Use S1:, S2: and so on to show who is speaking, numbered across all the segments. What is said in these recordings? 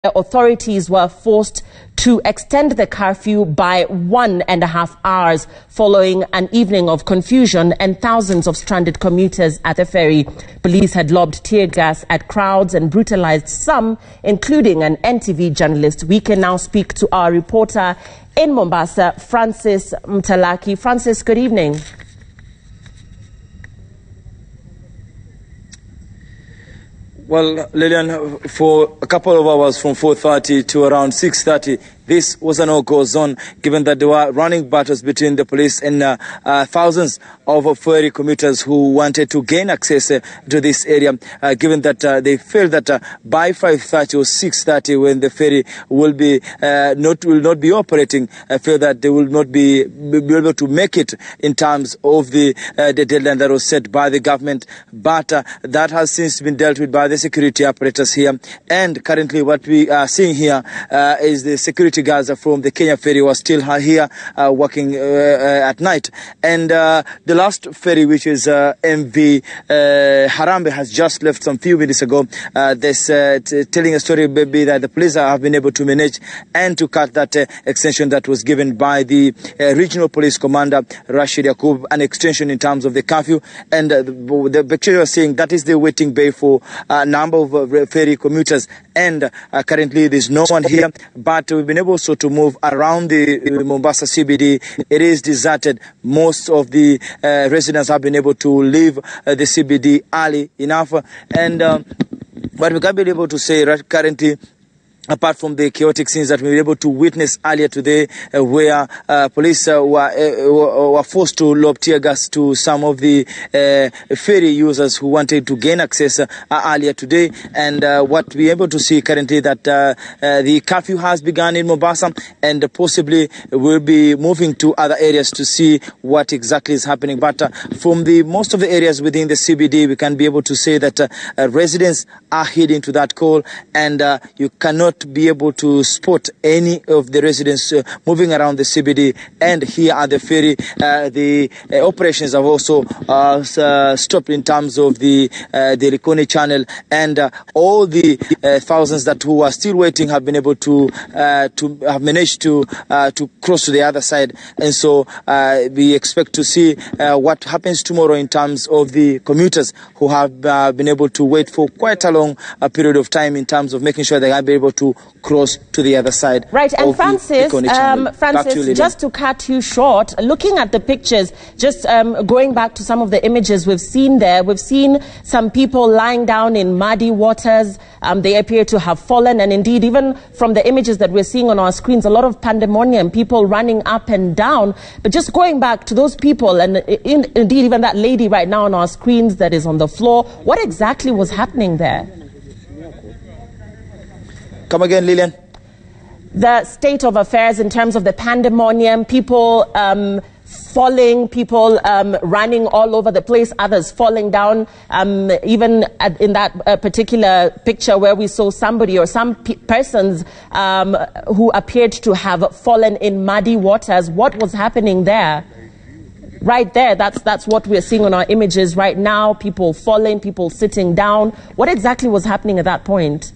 S1: Authorities were forced to extend the curfew by 1.5 hours following an evening of confusion and thousands of stranded commuters at the ferry. Police had lobbed tear gas at crowds and brutalized some, including an NTV journalist. We can now speak to our reporter in Mombasa, Francis Mtalaki. Francis, good evening.
S2: Well, Lillian, for a couple of hours from 4:30 to around 6:30, this was a no-go zone, given that there were running battles between the police and thousands of ferry commuters who wanted to gain access to this area, given that they felt that by 5:30 or 6:30, when the ferry will not be operating, feel that they will not be able to make it in terms of the deadline that was set by the government. But that has since been dealt with by the security apparatus here. And currently what we are seeing here is the security guards from the Kenya ferry who are still here working at night. And the last ferry, which is MV Harambe, has just left some few minutes ago. Telling a story maybe that the police have been able to manage and to cut that extension that was given by the regional police commander, Rashid Yakub, an extension in terms of the curfew. And the picture you are seeing, that is the waiting bay for a number of ferry commuters. And currently there's no one here, but we've been able to move around the Mombasa CBD. It is deserted. Most of the residents have been able to leave the CBD early enough. And what we can be able to say right currently, apart from the chaotic scenes that we were able to witness earlier today, where police were forced to lob tear gas to some of the ferry users who wanted to gain access earlier today. And what we're able to see currently that the curfew has begun in Mombasa, and possibly will be moving to other areas to see what exactly is happening. But from most of the areas within the CBD, we can be able to say that residents are heeding to that call, and you cannot be able to spot any of the residents moving around the CBD. And here at the ferry, the operations have also stopped in terms of the Likoni channel, and all the thousands who are still waiting have been able to have managed to cross to the other side. And so we expect to see what happens tomorrow in terms of the commuters who have been able to wait for quite a long period of time in terms of making sure they are able to cross to the other side.
S1: Right, and Francis, just to cut you short, looking at the pictures, just going back to some of the images we've seen there, we've seen some people lying down in muddy waters. They appear to have fallen, and indeed, even from the images that we're seeing on our screens, a lot of pandemonium, people running up and down. But just going back to those people, and indeed even that lady right now on our screens that is on the floor, what exactly was happening there?
S2: Come again, Lillian.
S1: The state of affairs in terms of the pandemonium, people falling, people running all over the place, others falling down. Even in that particular picture where we saw somebody or some persons who appeared to have fallen in muddy waters. What was happening there? Right there, that's what we're seeing on our images right now. People falling, people sitting down. What exactly was happening at that point?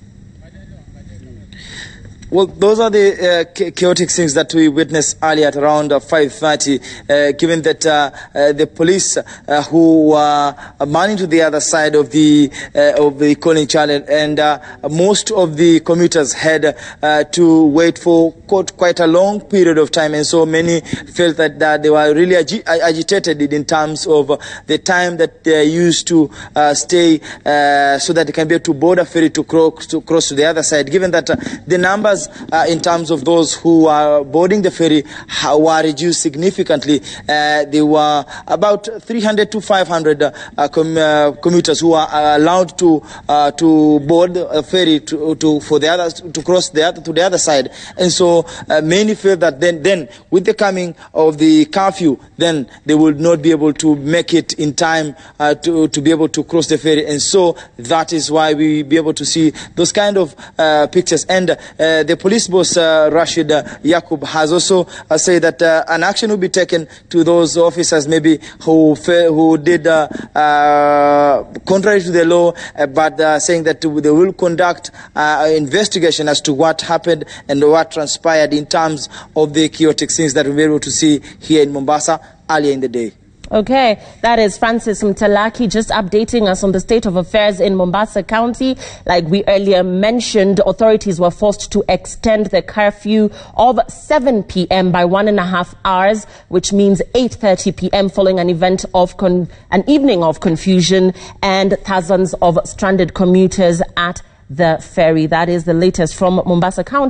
S2: Well, those are the chaotic things that we witnessed earlier at around 5:30, given that the police who were manning to the other side of the Likoni channel, and most of the commuters had to wait for quite a long period of time, and so many felt that they were really agitated in terms of the time that they used to stay so that they can be able to board a ferry to cross to the other side, given that the numbers in terms of those who are boarding the ferry were reduced significantly. There were about 300 to 500 commuters who are allowed to board a ferry to cross to the other side. And so many feel that then with the coming of the curfew, then they will not be able to make it in time to be able to cross the ferry. And so that is why we be able to see those kind of pictures. And the police boss, Rashid Yakub, has also said that an action will be taken to those officers maybe who did contrary to the law, but saying that they will conduct investigation as to what happened and what transpired in terms of the chaotic scenes that we were able to see here in Mombasa earlier in the day.
S1: Okay, that is Francis Mtalaki just updating us on the state of affairs in Mombasa County. Like we earlier mentioned, authorities were forced to extend the curfew of 7 p.m. by 1.5 hours, which means 8:30 p.m. following an event of an evening of confusion and thousands of stranded commuters at the ferry. That is the latest from Mombasa County.